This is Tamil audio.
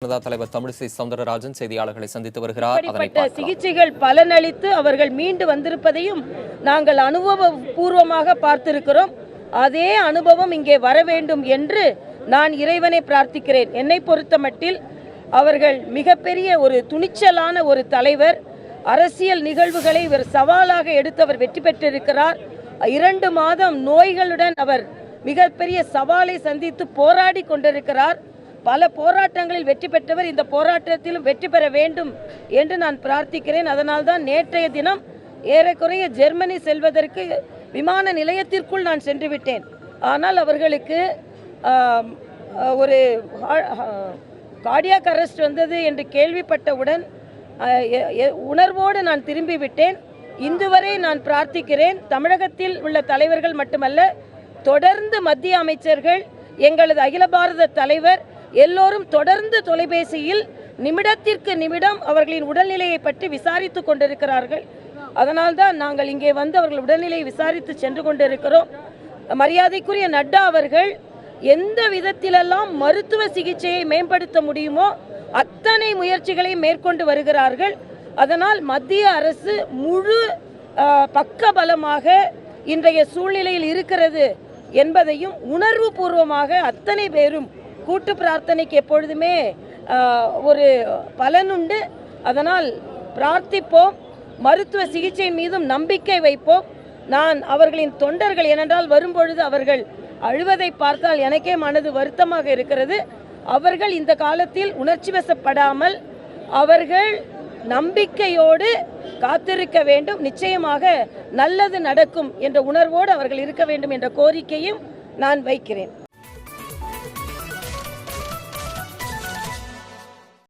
தலைவர் தமிழிசை சவுந்தரராஜன் செய்தியாளர்களை சந்தித்து வருகிறார். சிகிச்சைகள் பலனளித்து அவர்கள் மீண்டு வந்திருப்பதையும் நாங்கள் அனுபவபூர்வமாக பார்த்திருக்கிறோம். அதே அனுபவம் இங்கே வர வேண்டும் என்று நான் இறைவனை பிரார்த்திக்கிறேன். என்னை பொறுத்தமட்டில் அவர்கள் மிகப்பெரிய ஒரு துணிச்சலான ஒரு தலைவர். அரசியல் நிகழ்வுகளை இவர் சவாலாக எடுத்து அவர் வெற்றி பெற்றிருக்கிறார். 2 மாதம் நோய்களுடன் அவர் மிகப்பெரிய சவாலை சந்தித்து போராடி கொண்டிருக்கிறார். பல போராட்டங்களில் வெற்றி பெற்றவர். இந்த போராட்டத்திலும் வெற்றி பெற வேண்டும் என்று நான் பிரார்த்திக்கிறேன். அதனால்தான் நேற்றைய தினம் ஏறக்குறைய ஜெர்மனி செல்வதற்கு விமான நிலையத்திற்குள் நான் சென்று விட்டேன். ஆனால் அவர்களுக்கு ஒரு கார்டியாக் அரெஸ்ட் வந்தது என்று கேள்விப்பட்டவுடன் உணர்வோடு நான் திரும்பிவிட்டேன். இன்றுவரை நான் பிரார்த்திக்கிறேன். தமிழகத்தில் உள்ள தலைவர்கள் மட்டுமல்ல, தொடர்ந்து மத்திய அமைச்சர்கள், எங்களது அகில பாரத தலைவர் எல்லோரும் தொடர்ந்து தொலைபேசியில் நிமிடத்திற்கு நிமிடம் அவர்களின் உடல்நிலையை பற்றி விசாரித்து கொண்டிருக்கிறார்கள். அதனால்தான் நாங்கள் இங்கே வந்து அவர்கள் உடல்நிலையை விசாரித்து சென்று கொண்டிருக்கிறோம். மரியாதைக்குரிய நட்டா அவர்கள் எந்த விதத்திலெல்லாம் மருத்துவ சிகிச்சையை மேம்படுத்த முடியுமோ அத்தனை முயற்சிகளை மேற்கொண்டு வருகிறார்கள். அதனால் மத்திய அரசு முழு பக்கபலமாக இன்றைய சூழ்நிலையில் இருக்கிறது என்பதையும் உணர்வு பூர்வமாக அத்தனை பேரும் கூட்டு பிரார்த்தனைக்கு எப்பொழுதுமே ஒரு பலனுண்டு. அதனால் பிரார்த்திப்போம், மருத்துவ சிகிச்சை மீதும் நம்பிக்கை வைப்போம். நான் அவர்களின் தொண்டர்கள், ஏனென்றால் வரும்பொழுது அவர்கள் அழுவதை பார்த்தால் எனக்கே மனது வருத்தமாக இருக்கிறது. அவர்கள் இந்த காலத்தில் உணர்ச்சி வசப்படாமல் அவர்கள் நம்பிக்கையோடு காத்திருக்க வேண்டும். நிச்சயமாக நல்லது நடக்கும் என்ற உணர்வோடு அவர்கள் இருக்க வேண்டும் என்ற கோரிக்கையும் நான் வைக்கிறேன்.